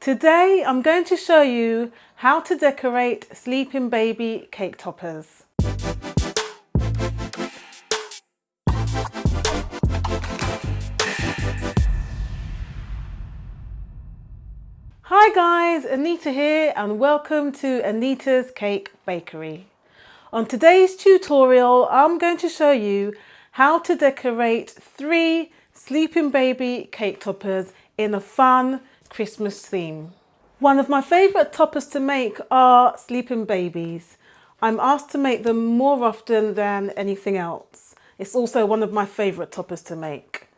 Today I'm going to show you how to decorate sleeping baby cake toppers. Hi guys, Anita here and welcome to Anita's Cake Bakery. On today's tutorial I'm going to show you how to decorate 3 sleeping baby cake toppers in a fun Christmas theme. One of my favourite toppers to make are sleeping babies. I'm asked to make them more often than anything else. It's also one of my favourite toppers to make.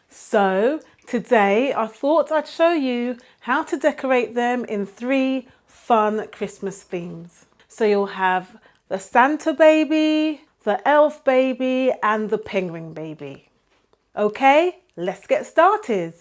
So today I thought I'd show you how to decorate them in 3 fun Christmas themes. So you'll have the Santa baby, the elf baby and the penguin baby. Okay, let's get started.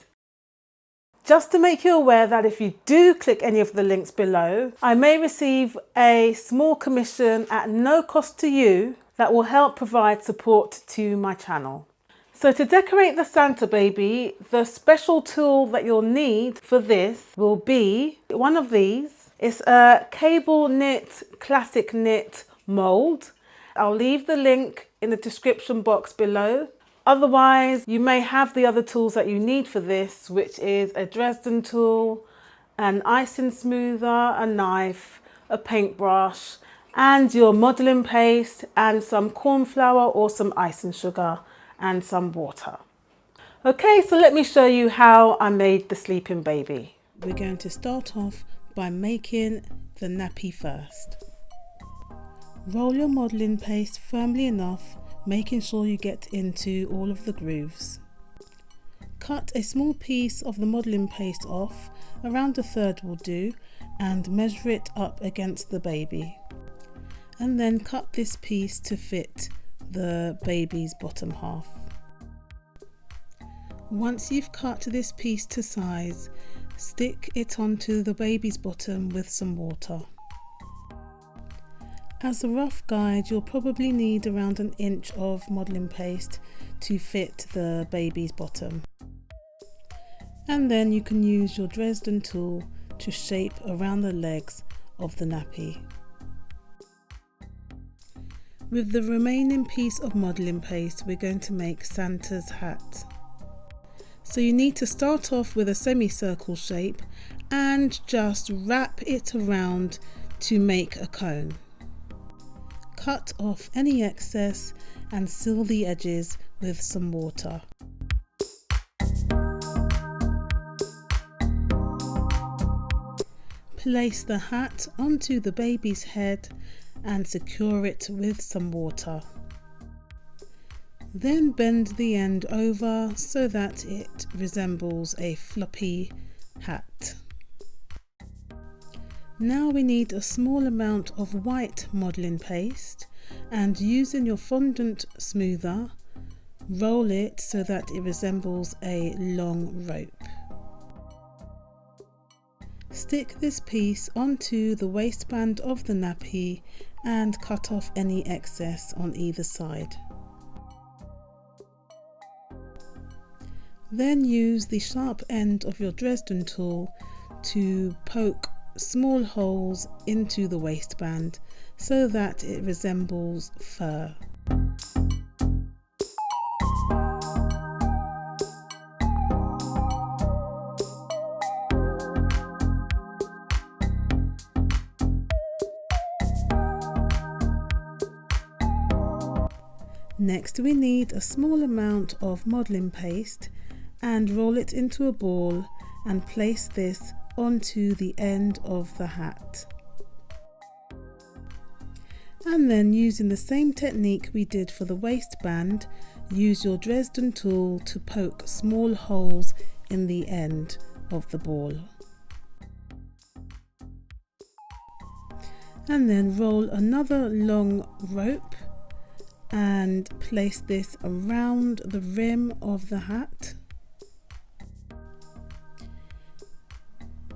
Just to make you aware that if you do click any of the links below, I may receive a small commission at no cost to you that will help provide support to my channel. So to decorate the Santa baby, the special tool that you'll need for this will be one of these. It's a cable knit, classic knit mould. I'll leave the link in the description box below. Otherwise, you may have the other tools that you need for this, which is a Dresden tool, an icing smoother, a knife, a paintbrush, and your modelling paste and some cornflour or some icing sugar and some water. Okay, so let me show you how I made the sleeping baby. We're going to start off by making the nappy first. Roll your modelling paste firmly enough, making sure you get into all of the grooves. Cut a small piece of the modelling paste off, around 1/3 will do, and measure it up against the baby. And then cut this piece to fit the baby's bottom half. Once you've cut this piece to size, stick it onto the baby's bottom with some water. As a rough guide, you'll probably need around 1 inch of modelling paste to fit the baby's bottom. And then you can use your Dresden tool to shape around the legs of the nappy. With the remaining piece of modelling paste, we're going to make Santa's hat. So you need to start off with a semicircle shape and just wrap it around to make a cone. Cut off any excess and seal the edges with some water. Place the hat onto the baby's head and secure it with some water. Then bend the end over so that it resembles a floppy hat. Now we need a small amount of white modelling paste, and using your fondant smoother, roll it so that it resembles a long rope. Stick this piece onto the waistband of the nappy and cut off any excess on either side. Then use the sharp end of your Dresden tool to poke small holes into the waistband so that it resembles fur. Next we need a small amount of modelling paste and roll it into a ball and place this onto the end of the hat. And then, using the same technique we did for the waistband, use your Dresden tool to poke small holes in the end of the ball. And then roll another long rope and place this around the rim of the hat.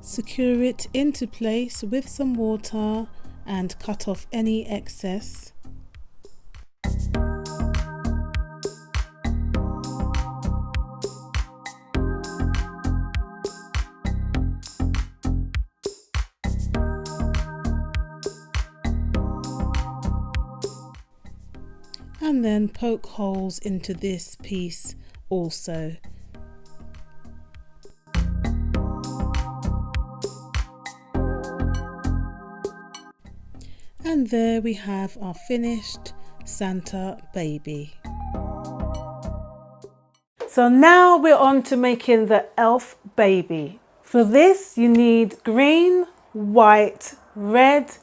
Secure it into place with some water and cut off any excess. and then poke holes into this piece also. And there we have our finished Santa baby. So now we're on to making the elf baby. For this you need green, white, red,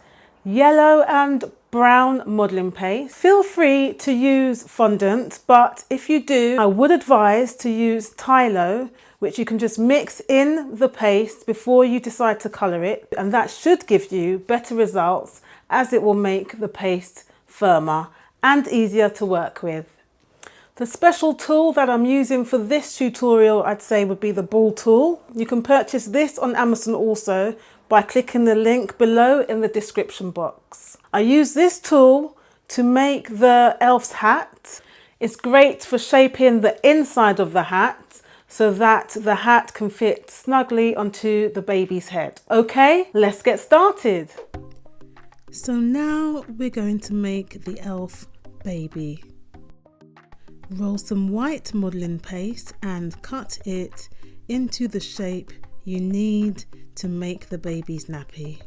yellow and brown modelling paste. Feel free to use fondant, but if you do, I would advise to use Tylo, which you can just mix in the paste before you decide to colour it, and that should give you better results as it will make the paste firmer and easier to work with. The special tool that I'm using for this tutorial, I'd say, would be the ball tool. You can purchase this on Amazon also by clicking the link below in the description box. I use this tool to make the elf's hat. It's great for shaping the inside of the hat so that the hat can fit snugly onto the baby's head. Okay, let's get started. So now we're going to make the elf baby. Roll some white modelling paste and cut it into the shape you need to make the baby's nappy.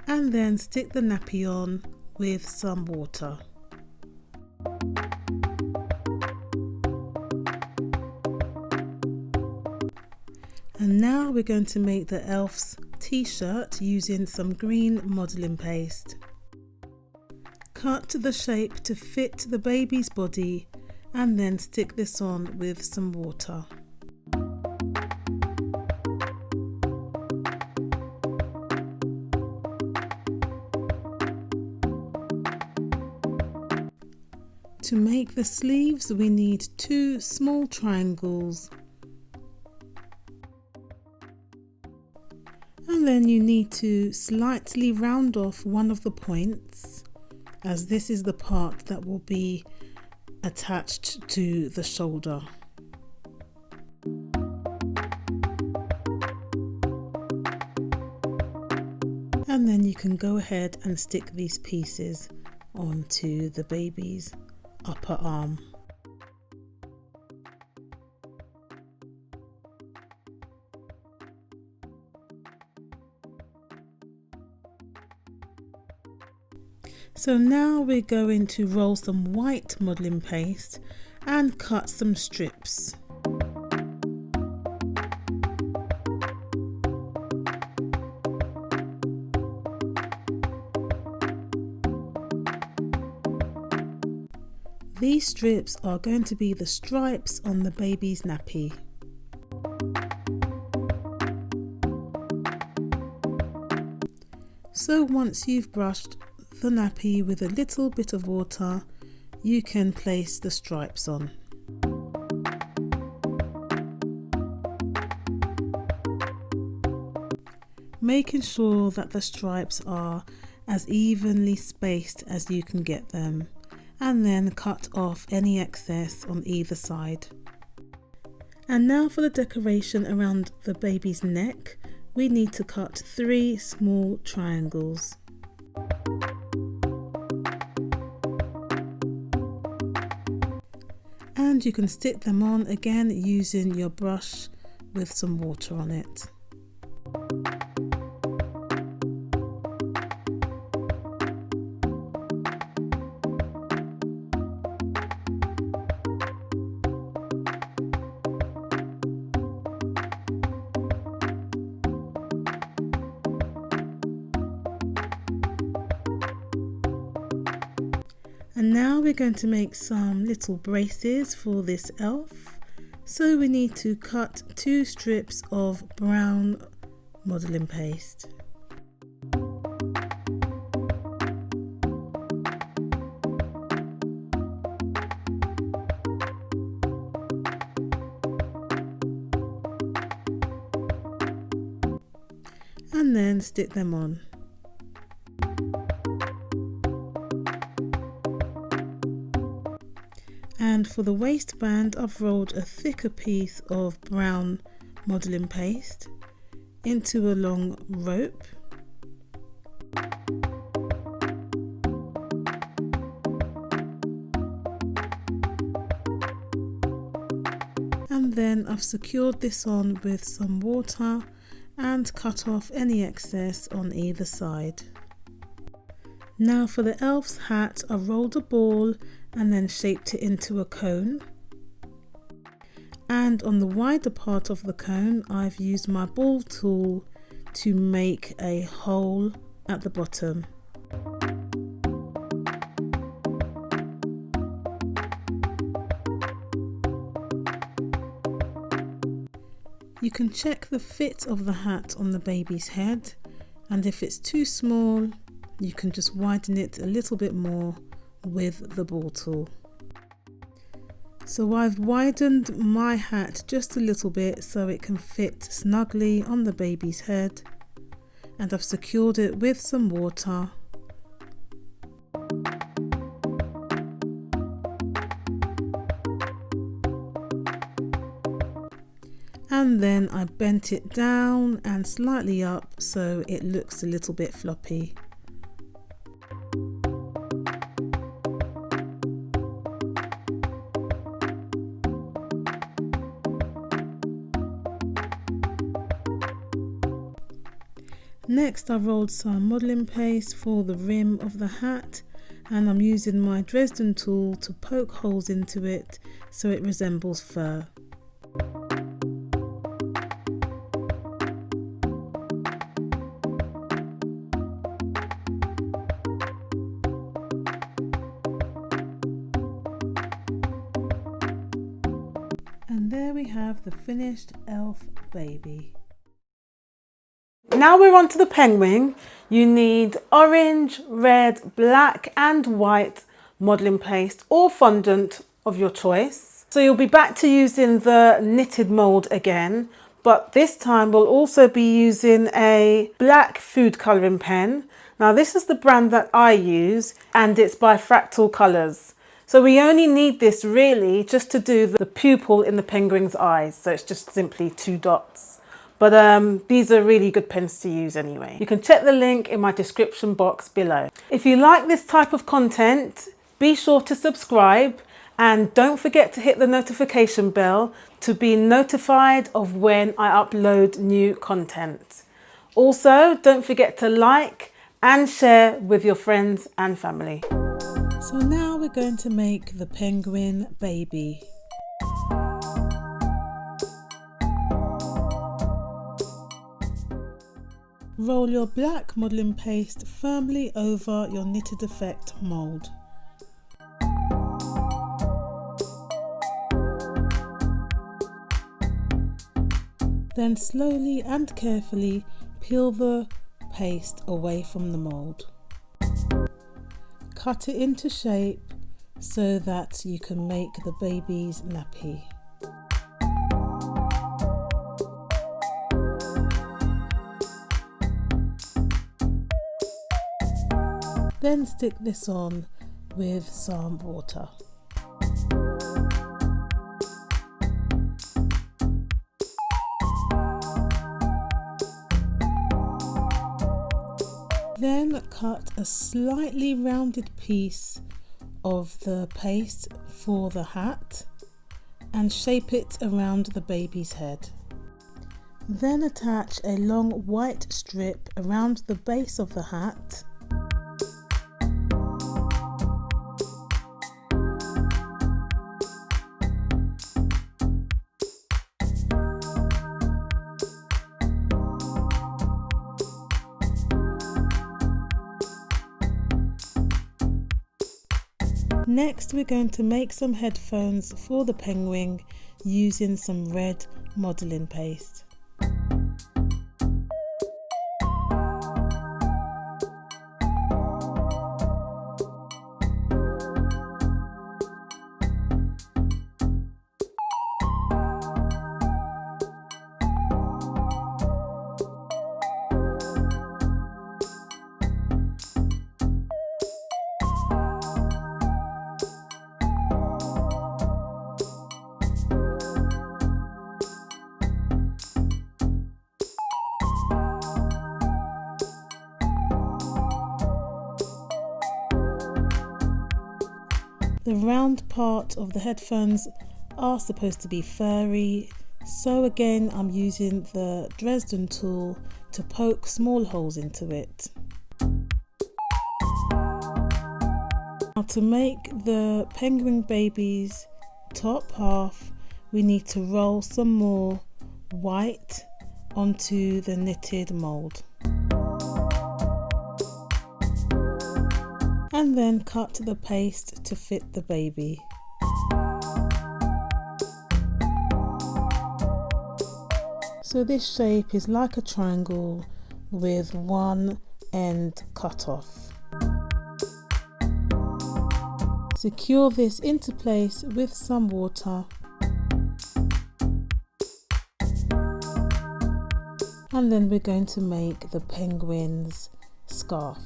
And then stick the nappy on with some water. And now we're going to make the elf's t-shirt using some green modelling paste. Cut the shape to fit the baby's body and then stick this on with some water. To make the sleeves we need 2 small triangles. And then you need to slightly round off one of the points, as this is the part that will be attached to the shoulder. And then you can go ahead and stick these pieces onto the baby's upper arm. So now we're going to roll some white modelling paste and cut some strips. These strips are going to be the stripes on the baby's nappy. So once you've brushed the nappy with a little bit of water, you can place the stripes on. Making sure that the stripes are as evenly spaced as you can get them, and then cut off any excess on either side. And now for the decoration around the baby's neck, we need to cut 3 small triangles. And you can stick them on again using your brush with some water on it. And now we're going to make some little braces for this elf. So we need to cut 2 strips of brown modelling paste. And then stick them on. And for the waistband, I've rolled a thicker piece of brown modelling paste, into a long rope. And then I've secured this on with some water and cut off any excess on either side. Now for the elf's hat, I rolled a ball and then shaped it into a cone. And on the wider part of the cone, I've used my ball tool to make a hole at the bottom. You can check the fit of the hat on the baby's head, and if it's too small, you can just widen it a little bit more with the ball tool. So I've widened my hat just a little bit so it can fit snugly on the baby's head, and I've secured it with some water. And then I bent it down and slightly up so it looks a little bit floppy. Next I rolled some modelling paste for the rim of the hat, and I'm using my Dresden tool to poke holes into it so it resembles fur. And there we have the finished elf baby. Now we're on to the penguin. You need orange, red, black and white modelling paste or fondant of your choice. So you'll be back to using the knitted mould again, but this time we'll also be using a black food colouring pen. Now this is the brand that I use and it's by Fractal Colours. So we only need this really just to do the pupil in the penguin's eyes. So it's just simply 2 dots. But these are really good pens to use anyway. You can check the link in my description box below. If you like this type of content, be sure to subscribe and don't forget to hit the notification bell to be notified of when I upload new content. Also, don't forget to like and share with your friends and family. So now we're going to make the penguin baby. Roll your black modelling paste firmly over your knitted effect mould. Then slowly and carefully peel the paste away from the mould. Cut it into shape so that you can make the baby's nappy. Then stick this on with some water. Then cut a slightly rounded piece of the paste for the hat and shape it around the baby's head. Then attach a long white strip around the base of the hat . Next we're going to make some headphones for the penguin using some red modelling paste. The round part of the headphones are supposed to be furry, so again I'm using the Dresden tool to poke small holes into it. Now to make the penguin baby's top half, we need to roll some more white onto the knitted mould. And then cut the paste to fit the baby. So this shape is like a triangle with one end cut off. Secure this into place with some water. And then we're going to make the penguin's scarf.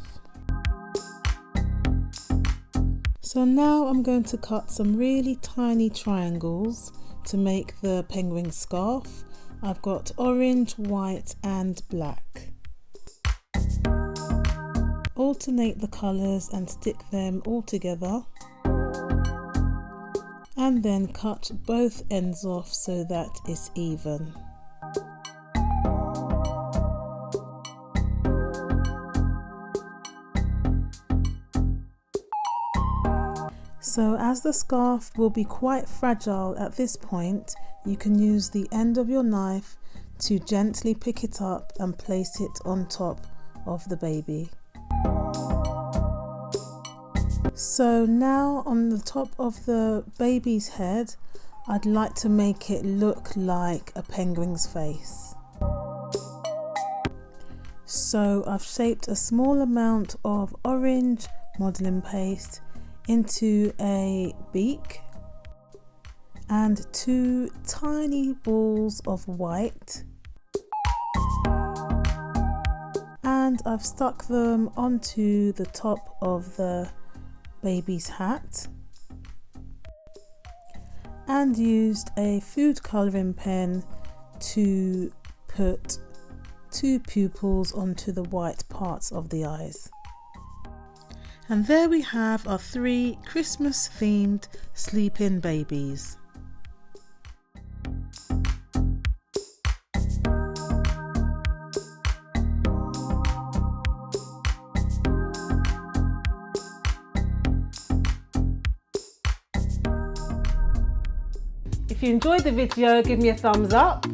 So now I'm going to cut some really tiny triangles to make the penguin scarf. I've got orange, white and black. Alternate the colours and stick them all together. And then cut both ends off so that it's even. So as the scarf will be quite fragile at this point, you can use the end of your knife to gently pick it up and place it on top of the baby. So now on the top of the baby's head, I'd like to make it look like a penguin's face. So I've shaped a small amount of orange modelling paste into a beak and two tiny balls of white, and I've stuck them onto the top of the baby's hat and used a food colouring pen to put two pupils onto the white parts of the eyes. And there we have our 3 Christmas themed sleep-in babies. If you enjoyed the video, give me a thumbs up.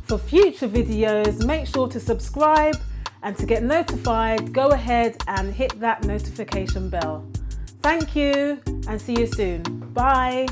For future videos, make sure to subscribe, and to get notified, go ahead and hit that notification bell. Thank you and see you soon. Bye.